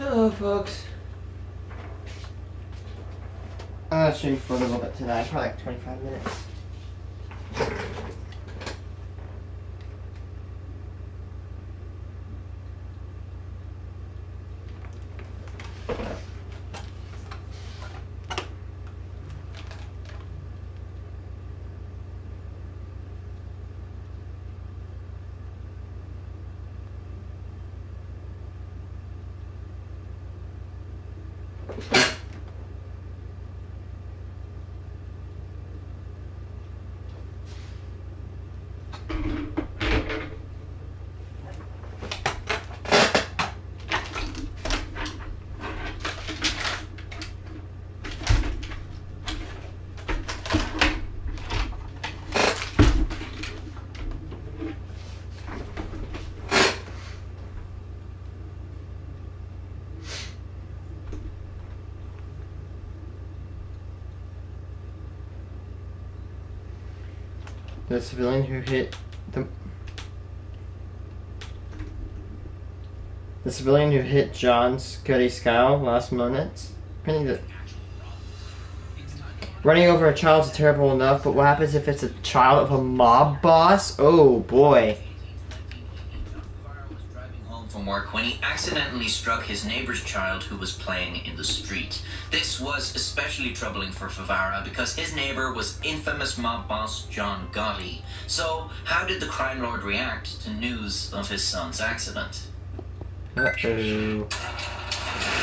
Hello, folks. I'm gonna stream for a little bit today, probably like 25 minutes. The civilian who hit the civilian who hit John Scotty Scow last minute. Running over a child is terrible enough, but what happens if it's a child of a mob boss? Oh boy. From work when he accidentally struck his neighbor's child who was playing in the street. This was especially troubling for Favara because his neighbor was infamous mob boss John Gotti. So, how did the crime lord react to news of his son's accident? Uh-oh.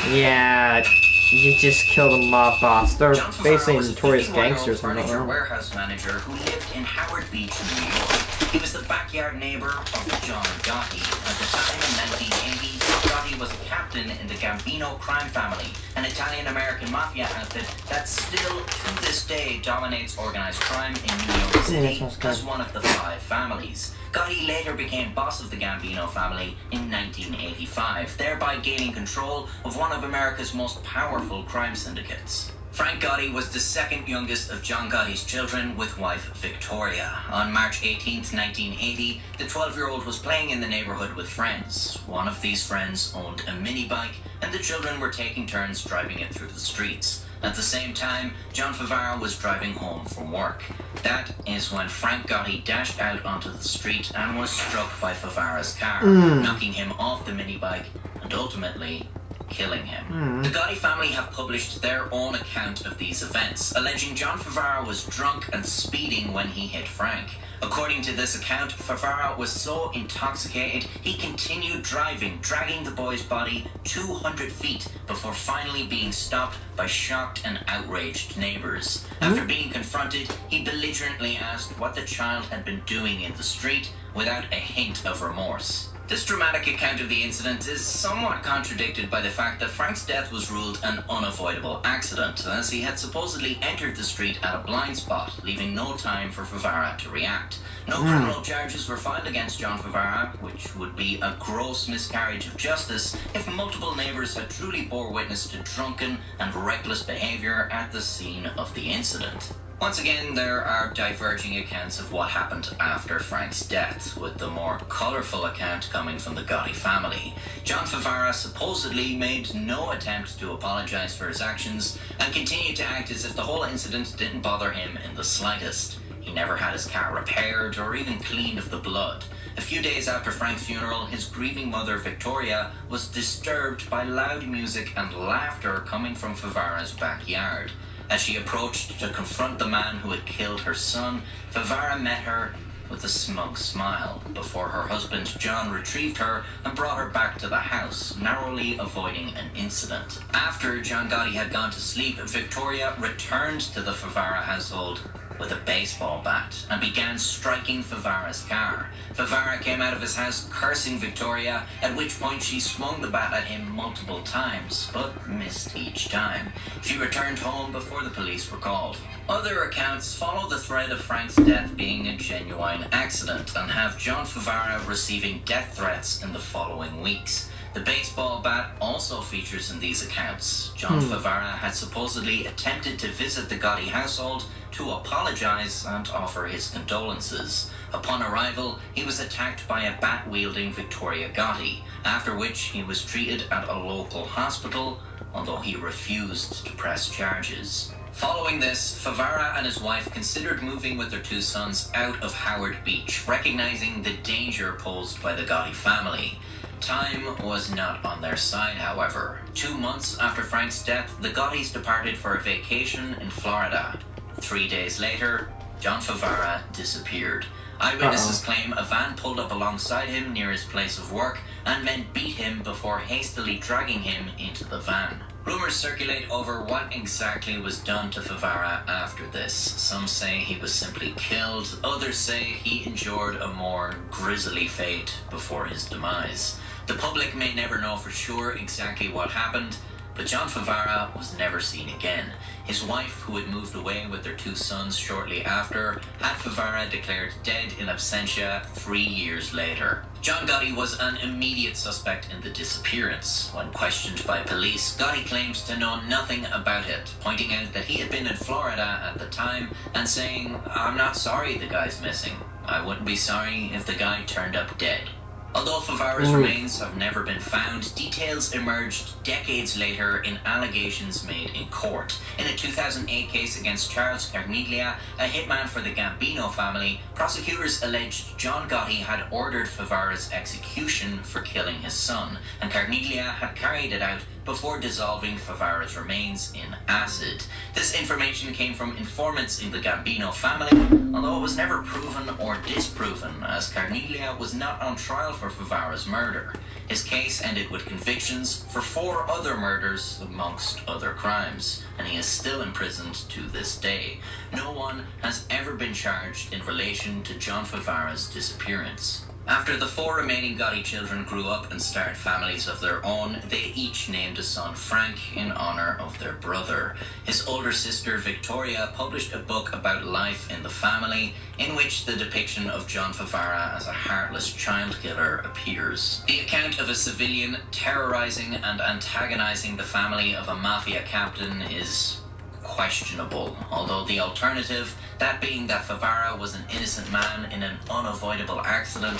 Yeah, you just killed a mob boss. They're basically notorious gangsters. Furniture warehouse manager who lived in Howard Beach, New York. He was the backyard neighbor of John Gotti. At the time, in 1980, Gotti was a captain in the Gambino crime family, an Italian-American mafia outfit that still, to this day, dominates organized crime in New York City as one of the 5 families. Gotti later became boss of the Gambino family in 1985, thereby gaining control of one of America's most powerful crime syndicates. Frank Gotti was the second youngest of John Gotti's children with wife Victoria. On March 18, 1980, the 12-year-old was playing in the neighborhood with friends. One of these friends owned a mini bike, and the children were taking turns driving it through the streets. At the same time, John Favara was driving home from work. That is when Frank Gotti dashed out onto the street and was struck by Favara's car, knocking him off the mini bike and ultimately killing him. The Gotti family have published their own account of these events, alleging John Favara was drunk and speeding when he hit Frank. According to this account, Favara was so intoxicated he continued driving, dragging the boy's body 200 feet before finally being stopped by shocked and outraged neighbors. After being confronted, he belligerently asked what the child had been doing in the street without a hint of remorse. This dramatic account of the incident is somewhat contradicted by the fact that Frank's death was ruled an unavoidable accident, as he had supposedly entered the street at a blind spot, leaving no time for Favara to react. No criminal charges were filed against John Favara, which would be a gross miscarriage of justice if multiple neighbors had truly bore witness to drunken and reckless behavior at the scene of the incident. Once again, there are diverging accounts of what happened after Frank's death, with the more colourful account coming from the Gotti family. John Favara supposedly made no attempt to apologise for his actions and continued to act as if the whole incident didn't bother him in the slightest. He never had his car repaired or even cleaned of the blood. A few days after Frank's funeral, his grieving mother, Victoria, was disturbed by loud music and laughter coming from Favara's backyard. As she approached to confront the man who had killed her son, Favara met her with a smug smile before her husband John retrieved her and brought her back to the house, narrowly avoiding an incident. After John Gotti had gone to sleep, Victoria returned to the Favara household with a baseball bat and began striking Favara's car. Favara came out of his house cursing Victoria, at which point she swung the bat at him multiple times, but missed each time. She returned home before the police were called. Other accounts follow the thread of Frank's death being a genuine accident and have John Favara receiving death threats in the following weeks. The baseball bat also features in these accounts. John Favara had supposedly attempted to visit the Gotti household to apologize and offer his condolences. Upon arrival, he was attacked by a bat-wielding Victoria Gotti, after which he was treated at a local hospital, although he refused to press charges. Following this, Favara and his wife considered moving with their two sons out of Howard Beach, recognizing the danger posed by the Gotti family. Time was not on their side, however. 2 months after Frank's death, the Gottis departed for a vacation in Florida. 3 days later, John Favara disappeared. Eyewitnesses claim a van pulled up alongside him near his place of work and men beat him before hastily dragging him into the van. Rumors circulate over what exactly was done to Favara after this. Some say he was simply killed, others say he endured a more grisly fate before his demise. The public may never know for sure exactly what happened, but John Favara was never seen again. His wife, who had moved away with their two sons shortly after, had Favara declared dead in absentia 3 years later. John Gotti was an immediate suspect in the disappearance. When questioned by police, Gotti claims to know nothing about it, pointing out that he had been in Florida at the time and saying, "I'm not sorry the guy's missing. I wouldn't be sorry if the guy turned up dead." Although Favara's remains have never been found, details emerged decades later in allegations made in court. In a 2008 case against Charles Carniglia, a hitman for the Gambino family, prosecutors alleged John Gotti had ordered Favara's execution for killing his son, and Carniglia had carried it out before dissolving Favara's remains in acid. This information came from informants in the Gambino family, although it was never proven or disproven, as Carniglia was not on trial for Favara's murder. His case ended with convictions for 4 other murders amongst other crimes, and he is still imprisoned to this day. No one has ever been charged in relation to John Favara's disappearance. After the 4 remaining Gotti children grew up and started families of their own, they each named a son Frank in honor of their brother. His older sister Victoria published a book about life in the family, in which the depiction of John Favara as a heartless child killer appears. The account of a civilian terrorizing and antagonizing the family of a mafia captain is questionable, although the alternative, that being that Favara was an innocent man in an unavoidable accident,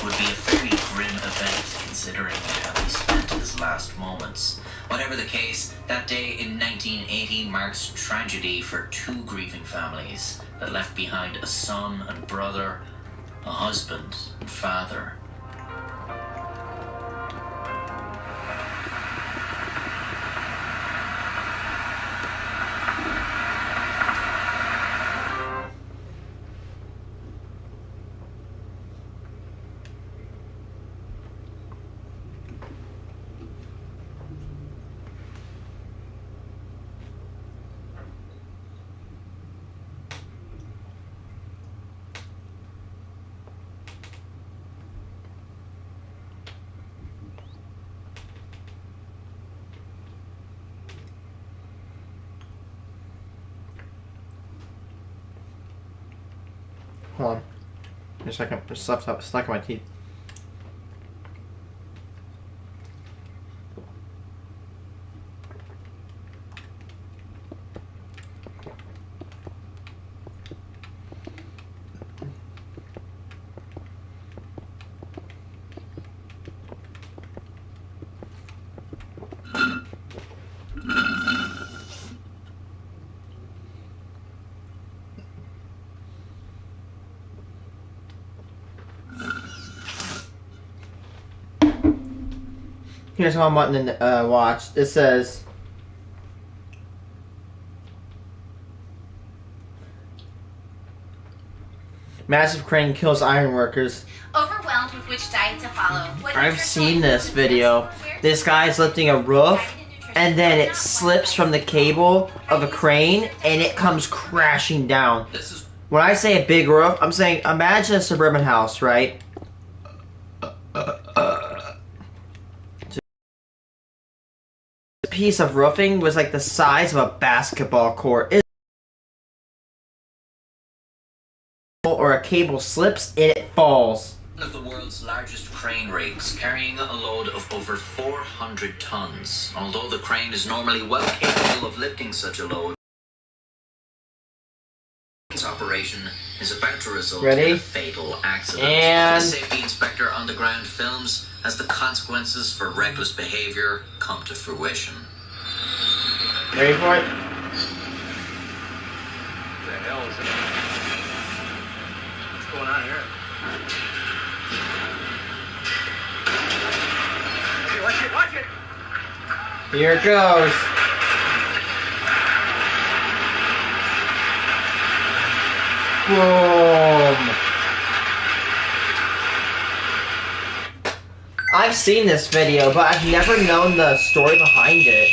would be a fairly grim event considering how he spent his last moments. Whatever the case, that day in 1980 marks tragedy for 2 grieving families that left behind a son and brother, a husband and father. Hold on. Just a second. There's stuff stuck in my teeth. Here's what I'm wanting to watch. It says, massive crane kills ironworkers. Overwhelmed with which diet to follow. I've seen this video. This guy's lifting a roof, and then it slips from the cable of a crane, and it comes crashing down. When I say a big roof, I'm saying imagine a suburban house, right? Piece of roofing was like the size of a basketball court. Or a cable slips and it falls. One of the world's largest crane rigs, carrying a load of over 400 tons. Although the crane is normally well capable of lifting such a load, operation is about to result Ready? in a fatal accident. And- The safety inspector on the ground films as the consequences for reckless behavior come to fruition. Ready for it? What the hell is it? What's going on here? Hey, watch it, watch it! Here it goes. Boom. I've seen this video, but I've never known the story behind it.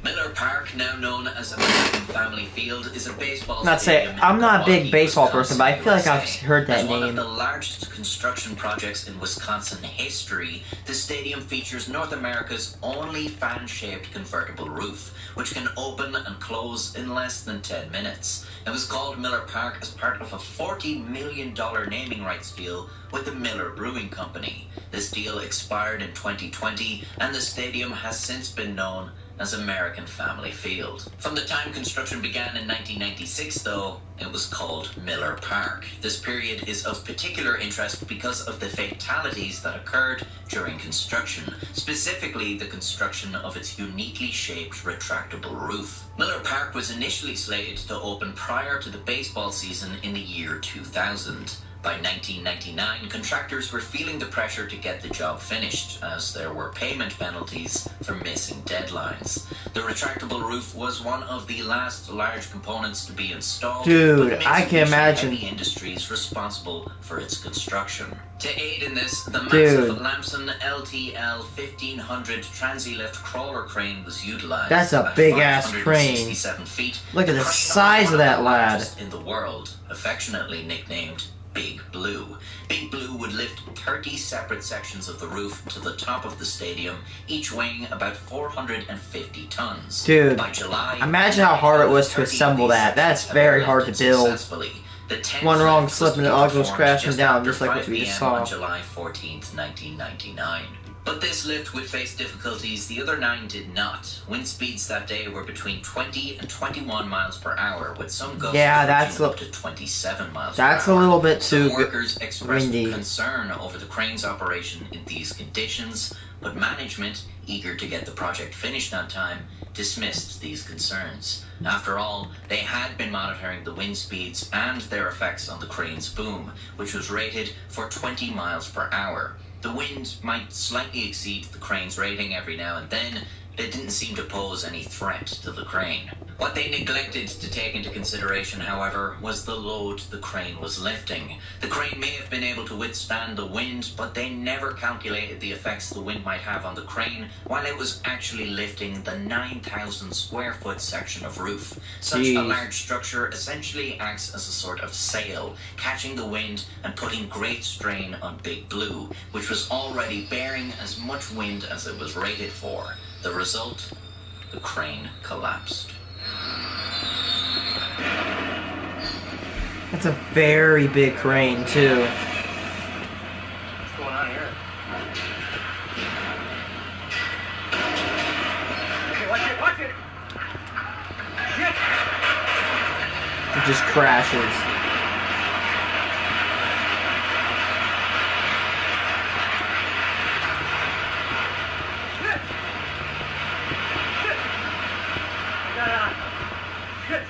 Miller Park, now known as American Family Field, is a baseball Not say stadium in I'm not a big Milwaukee, baseball Wisconsin, person, but I feel like I've USA. heard that As one of name. the largest construction projects in Wisconsin history, the stadium features North America's only fan-shaped convertible roof, which can open and close in less than 10 minutes. It was called Miller Park as part of a $40 million naming rights deal with the Miller Brewing Company. This deal expired in 2020, and the stadium has since been known as American Family Field. From the time construction began in 1996, though, it was called Miller Park. This period is of particular interest because of the fatalities that occurred during construction, specifically the construction of its uniquely shaped retractable roof. Miller Park was initially slated to open prior to the baseball season in the year 2000. By 1999, contractors were feeling the pressure to get the job finished, as there were payment penalties for missing deadlines. The retractable roof was one of the last large components to be installed. Dude, but I can Mitsubishi imagine. Heavy Industries responsible for its construction. To aid in this, the Dude. massive Lamson LTL 1500 Transilift crawler crane was utilized. That's a At big-ass 567 feet. Look at the crane size was of one that the lad. largest in the world, affectionately nicknamed Big Blue. Big Blue would lift 30 separate sections of the roof to the top of the stadium, each weighing about 450 tons. Dude, By July, imagine how hard it was to 30 of assemble these that. That's sections had very been hard to lifted build. successfully. The 10th One wrong lift was slip to and be it all goes performed crashing just down, after just like what 5 we just p.m. saw. on July 14th, 1999. But this lift would face difficulties the other 9 did not. Wind speeds that day were between 20 and 21 miles per hour, with some gusts Yeah, that's reaching up to 27 miles That's per a hour. little bit Some too workers expressed windy. concern over the crane's operation in these conditions, but management, eager to get the project finished on time, dismissed these concerns. After all, they had been monitoring the wind speeds and their effects on the crane's boom, which was rated for 20 miles per hour. The wind might slightly exceed the crane's rating every now and then, but it didn't seem to pose any threat to the crane. What they neglected to take into consideration, however, was the load the crane was lifting. The crane may have been able to withstand the wind, but they never calculated the effects the wind might have on the crane while it was actually lifting the 9,000 square foot section of roof. Such a Jeez. large structure essentially acts as a sort of sail, catching the wind and putting great strain on Big Blue, which was already bearing as much wind as it was rated for. The result? The crane collapsed. That's a very big crane, too. What's going on here? Okay, watch it, watch it! Shit! It just crashes. Shit! Shit! I got shit!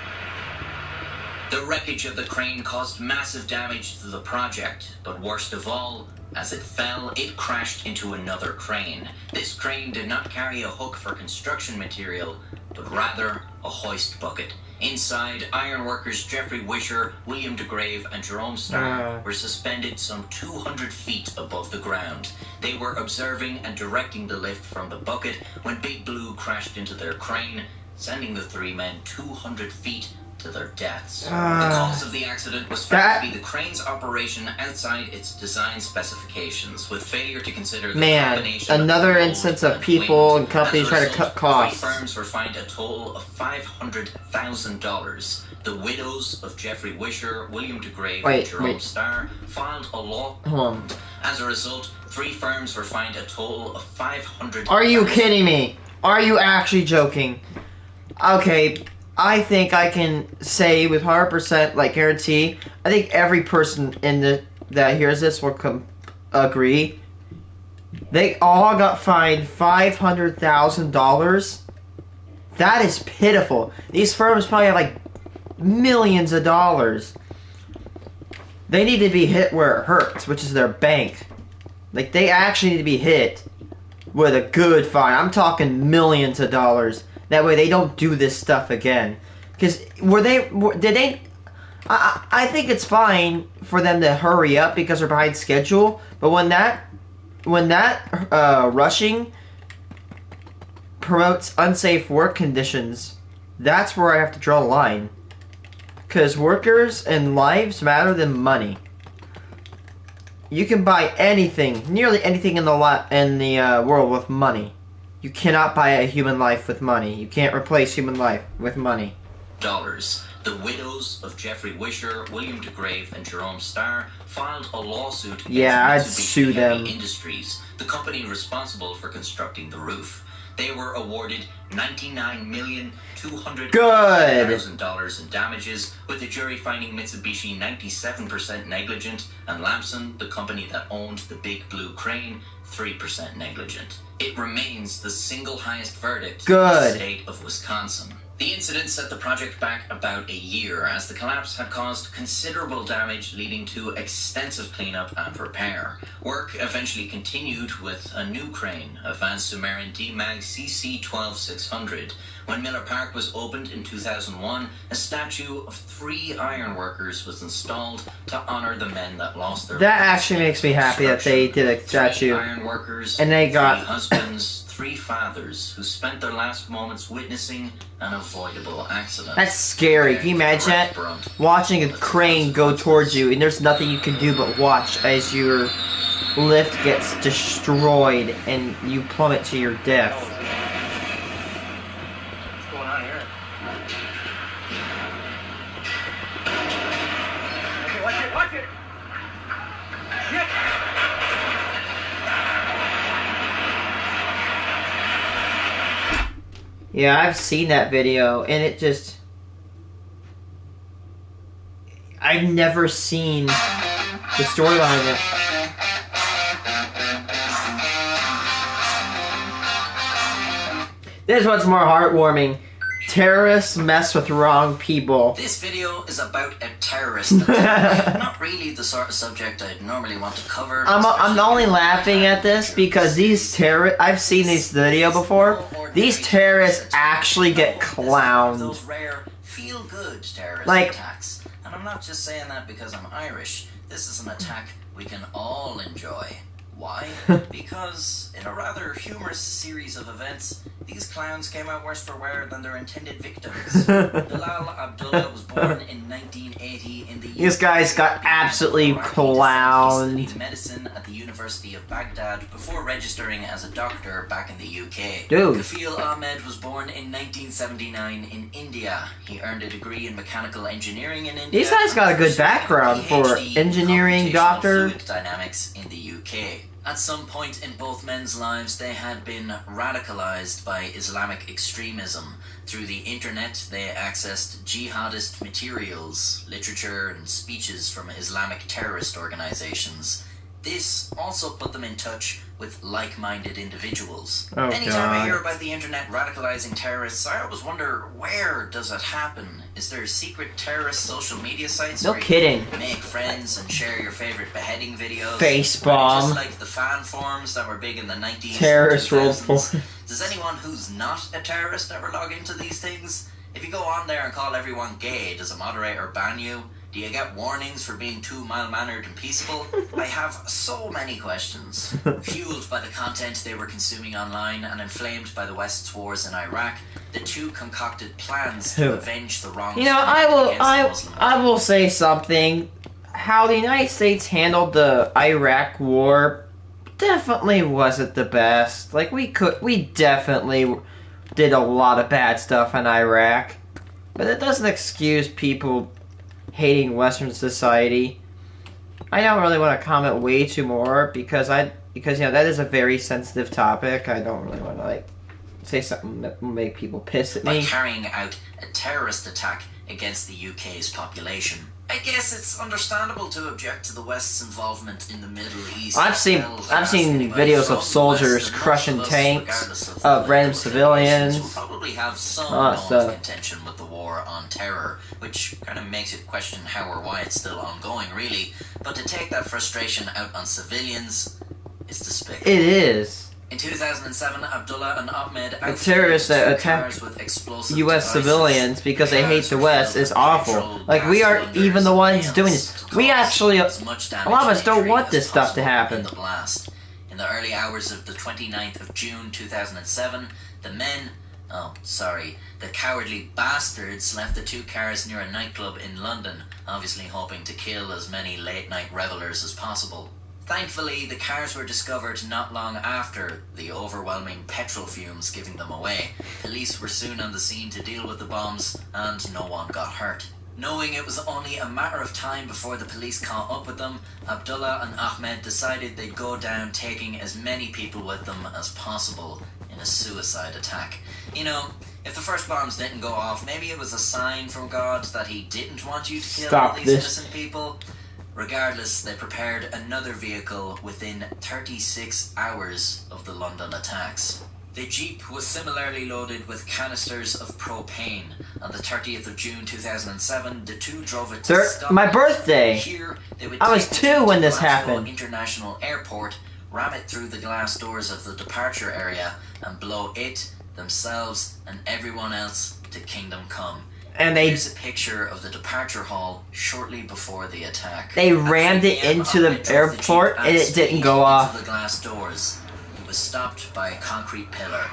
The wreckage of the crane caused massive damage to the project, but worst of all, as it fell, it crashed into another crane. This crane did not carry a hook for construction material, but rather a hoist bucket. Inside, ironworkers Jeffrey Wisher, William DeGrave, and Jerome Starr were suspended some 200 feet above the ground. They were observing and directing the lift from the bucket when Big Blue crashed into their crane, sending the 3 men 200 feet to their deaths. The cause of the accident was found to be the crane's operation outside its design specifications, with failure to consider the Man, combination another of load instance of and people wind. and companies As a trying to result, cut costs. 3 firms were fined a total of $500,000. The widows of Jeffrey Wisher, William DeGrave, and Jerome Starr filed a law. Hold on. As a result, 3 firms were fined a total of $500,000. Are you kidding me? Are you actually joking? Okay, I think I can say with 100% like guarantee. I think every person in that hears this will agree. They all got fined $500,000. That is pitiful. These firms probably have like millions of dollars. They need to be hit where it hurts, which is their bank. Like, they actually need to be hit with a good fine. I'm talking millions of dollars. That way they don't do this stuff again. Because I think it's fine for them to hurry up because they're behind schedule. But when that rushing promotes unsafe work conditions, that's where I have to draw the line. Because workers and lives matter than money. You can buy anything, nearly anything in the world with money. You cannot buy a human life with money. You can't replace human life with money. The widows of Jeffrey Wisher, William DeGrave, and Jerome Starr filed a lawsuit against Yeah, I'd Mitsubishi sue them. Heavy Industries, the company responsible for constructing the roof. They were awarded $99,200,000 in damages, with the jury finding Mitsubishi 97% negligent and Lamson, the company that owned the Big Blue Crane, 3% negligent. It remains the single highest verdict in the state of Wisconsin. The incident set the project back about a year, as the collapse had caused considerable damage, leading to extensive cleanup and repair. Work eventually continued with a new crane, a Van Sumeren D-Mag CC12600. When Miller Park was opened in 2001, a statue of 3 ironworkers was installed to honor the men that lost their lives. That actually makes me happy that they did a statue. 3 ironworkers, and they got 3 husbands, 3 fathers who spent their last moments witnessing an avoidable accident. That's scary. Can you imagine that? Watching a crane go towards you and there's nothing you can do but watch as your lift gets destroyed and you plummet to your death. What's going on here? Okay, watch it, watch it! Shit! Yeah, I've seen that video, and it just... I've never seen the story behind it. This one's more heartwarming. Terrorists mess with wrong people. This video is about a terrorist attack. Not really the sort of subject I'd normally want to cover. I'm only laughing at this because these I've seen this video before. These terrorists actually get clowned. Those rare feel-good terrorist Like- attacks. And I'm not just saying that because I'm Irish. This is an attack we can all enjoy. Why? Because in a rather humorous series of events, these clowns came out worse for wear than their intended victims. Bilal Abdullah was born in 1980 in the These guys got absolutely clowned. He studied medicine at the University of Baghdad before registering as a doctor back in the UK. Dude. Kafil Ahmed was born in 1979 in India. He earned a degree in mechanical engineering in India. These guys got a good and pursued background for PhD in engineering, computational doctor. fluid dynamics in the UK. At some point in both men's lives, they had been radicalized by Islamic extremism. Through the internet, they accessed jihadist materials, literature, and speeches from Islamic terrorist organizations. This also put them in touch with like-minded individuals. Oh, Anytime I God. hear about the internet radicalizing terrorists, I always wonder, where does it happen? Is there secret terrorist social media sites No where kidding. you make friends and share your favorite beheading videos? Face Or bomb. just like the fan forums that were big in the 90s. Terrorist and roll 2000s. for. Does anyone who's not a terrorist ever log into these things? If you go on there and call everyone gay, does a moderator ban you? Do you get warnings for being too mild-mannered and peaceable? I have so many questions. Fueled by the content they were consuming online and inflamed by the West's wars in Iraq, the two concocted plans to Who? avenge the wrongs You know, committed against the Muslim I will say something. How the United States handled the Iraq war definitely wasn't the best. Like, we definitely did a lot of bad stuff in Iraq. But it doesn't excuse people hating Western society. I don't really want to comment way too more because you know that is a very sensitive topic. I don't really want to say something that will make people piss at by me. carrying out a terrorist attack against the UK's population. I guess it's understandable to object to the West's involvement in the Middle East. I've seen videos of soldiers crushing tanks of random civilians. Will probably have some contention with the war on terror, which kind of makes it question how or why it's still ongoing, really. But to take that frustration out on civilians is despicable. It is. In 2007, Abdullah and Ahmed terrorists that attack U.S. civilians because they hate the West is awful. Like, we aren't even the ones doing this. We actually, a lot of us don't want this stuff to happen. In the early hours of the 29th of June 2007, the cowardly bastards left the two cars near a nightclub in London, obviously hoping to kill as many late-night revelers as possible. Thankfully, the cars were discovered not long after, the overwhelming petrol fumes giving them away. Police were soon on the scene to deal with the bombs, and no one got hurt. Knowing it was only a matter of time before the police caught up with them, Abdullah and Ahmed decided they'd go down taking as many people with them as possible in a suicide attack. You know, if the first bombs didn't go off, maybe it was a sign from God that he didn't want you to kill all these innocent people. Regardless, they prepared another vehicle within 36 hours of the London attacks. The Jeep was similarly loaded with canisters of propane. On the 30th of June 2007, the two drove it to Scotland. My birthday! Here, they would I was 2 when this happened. International Airport, ram it through the glass doors of the departure area, and blow it, themselves, and everyone else to kingdom come. And Here's a picture of the departure hall shortly before the attack. They rammed it into the airport and it didn't go off. The glass doors. It was stopped by a concrete pillar.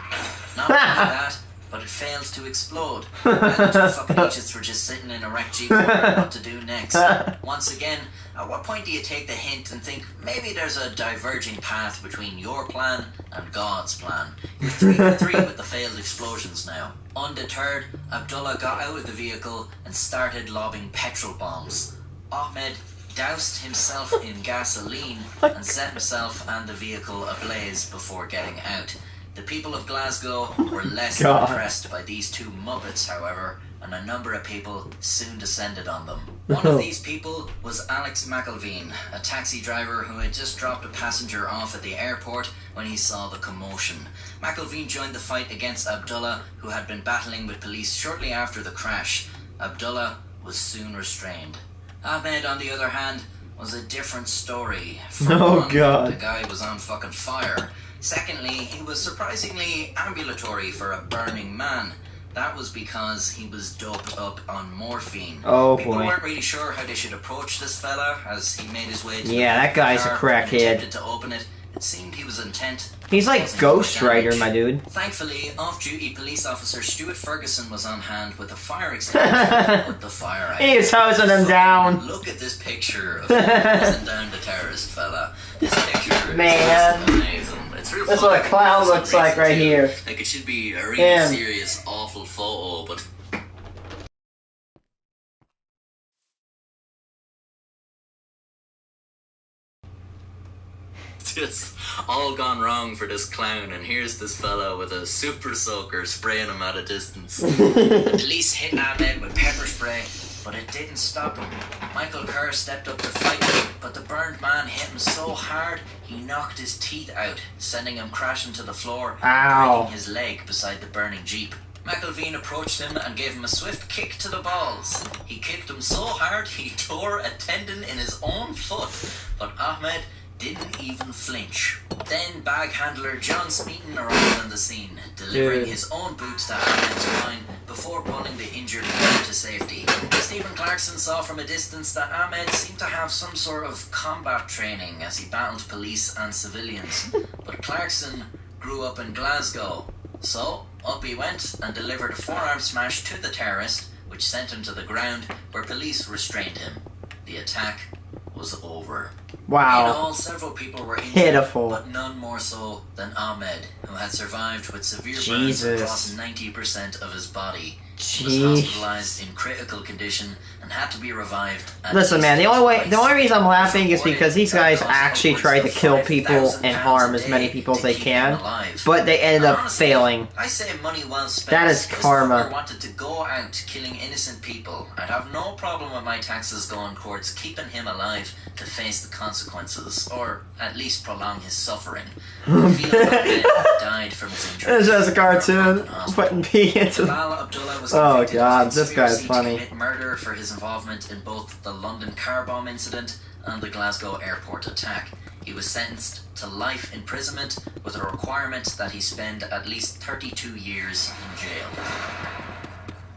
Not only that, but it failed to explode. And the two fucking idiots were just sitting in a wrecked Jeep wondering what to do next. Once again, at what point do you take the hint and think maybe there's a diverging path between your plan and God's plan? You're 3 for 3 with the failed explosions now. Undeterred, Abdullah got out of the vehicle and started lobbing petrol bombs. Ahmed doused himself in gasoline and set himself and the vehicle ablaze before getting out. The people of Glasgow were less impressed by these two muppets, however, and a number of people soon descended on them. One of these people was Alex McElveen, a taxi driver who had just dropped a passenger off at the airport when he saw the commotion. McElveen joined the fight against Abdullah, who had been battling with police shortly after the crash. Abdullah was soon restrained. Ahmed, on the other hand, was a different story. For one, the guy was on fucking fire. Secondly, he was surprisingly ambulatory for a burning man. That was because he was doped up on morphine. Oh, People boy. weren't really sure how they should approach this fella as he made his way to that guy's a crackhead. attempted to open it. It seemed he was intent. He's like Ghost Rider, my dude. Thankfully, off-duty police officer Stuart Ferguson was on hand with a fire extinguisher to put the fire out. He is hosing them down. Look at this picture of hosing down the terrorist fella. This picture Man. is amazing. It's real That's fun. what a clown looks like right here. Like, it should be a really serious, awful photo, but... Just all gone wrong for this clown, and here's this fella with a super soaker spraying him at a distance. The police hit Ahmed with pepper spray, but it didn't stop him. Michael Kerr stepped up to fight, but the burned man hit him so hard he knocked his teeth out, sending him crashing to the floor, breaking his leg beside the burning Jeep. McElveen approached him and gave him a swift kick to the balls. He kicked him so hard he tore a tendon in his own foot, but Ahmed didn't even flinch. Then bag handler John Smeaton arrived on the scene, delivering his own boots to Ahmed's spine before pulling the injured man to safety. Stephen Clarkson saw from a distance that Ahmed seemed to have some sort of combat training as he battled police and civilians. But Clarkson grew up in Glasgow, so up he went and delivered a forearm smash to the terrorist, which sent him to the ground where police restrained him. The attack was over. Wow. In all, several people were injured, Pitiful. but none more so than Ahmed, who had survived with severe burns across 90% of his body. He was Jeez. hospitalized in critical condition and had to be revived. at Listen, least man, the only twice. reason I'm laughing is Reported because these that guys cost actually upwards tried to of kill people £5,000 and harm a as many day people as to they keep can, him alive. but they ended And up honestly, failing. I say money well spent. That is This karma. fucker wanted to go out killing innocent people. I'd have no problem with my taxes going towards keeping him alive to face the consequences, or at least prolong his suffering. I feel like Ben died from his injuries. It's just a cartoon putting P into. Bilal Abdullah was Oh, convicted God, of this guy's conspiracy funny. to commit murder for his involvement in both the London car bomb incident and the Glasgow airport attack. He was sentenced to life imprisonment with a requirement that he spend at least 32 years in jail.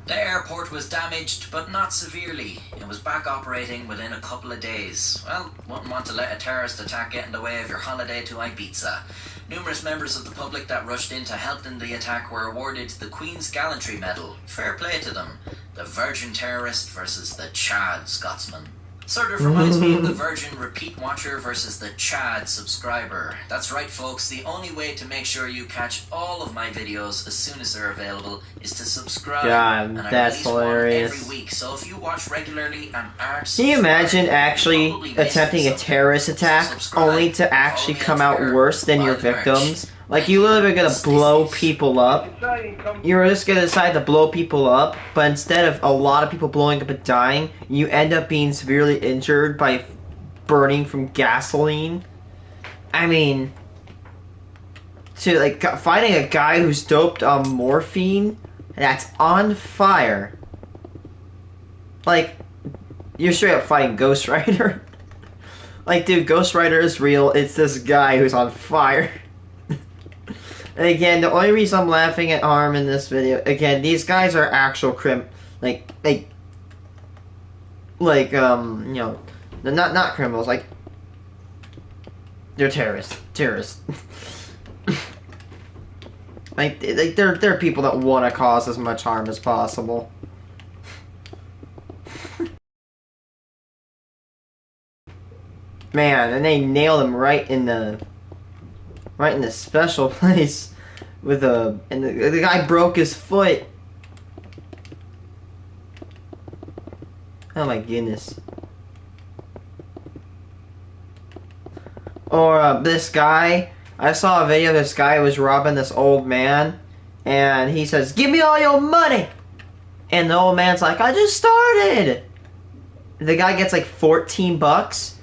The airport was damaged, but not severely. It was back operating within a couple of days. Well, wouldn't want to let a terrorist attack get in the way of your holiday to Ibiza. Numerous members of the public that rushed in to help in the attack were awarded the Queen's Gallantry Medal. Fair play to them. The Virgin terrorist versus the Chad Scotsman. Sort of reminds me of the Virgin repeat watcher versus the Chad subscriber. That's right, folks. The only way to make sure you catch all of my videos as soon as they're available is to subscribe. God, And I that's release one hilarious. every week. So if you watch regularly and aren't Can you imagine subscribed, actually you're probably missing attempting a something. terrorist attack Subscribe. only to actually Follow me come on out Twitter. worse than your Buy the merch. victims? Like, you literally gonna blow people up. You were just gonna decide to blow people up, but instead of a lot of people blowing up and dying, you end up being severely injured by burning from gasoline. I mean, to like finding a guy who's doped on morphine that's on fire. Like, you're straight up fighting Ghost Rider. Like, dude, Ghost Rider is real. It's this guy who's on fire. And again, the only reason I'm laughing at Arm in this video, again, these guys are actual you know, they're not criminals, like, they're terrorists. like they're people that want to cause as much harm as possible. Man, and they nailed him right in the special place with and the guy broke his foot. Oh my goodness. Or this guy, I saw a video of this guy who was robbing this old man, and he says, "Give me all your money!" And the old man's like, "I just started!" The guy gets like 14 bucks,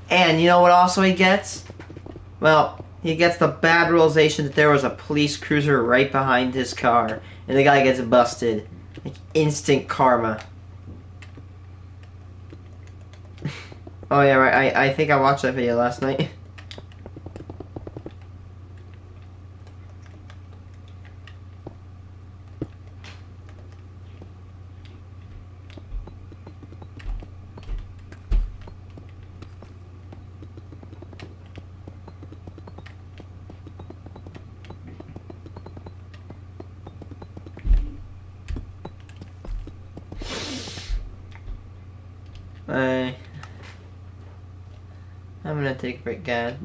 and you know what also he gets? Well, he gets the bad realization that there was a police cruiser right behind his car, and the guy gets busted. Like, instant karma. Oh yeah, right, I think I watched that video last night. I'm gonna take a break, guys. Bye.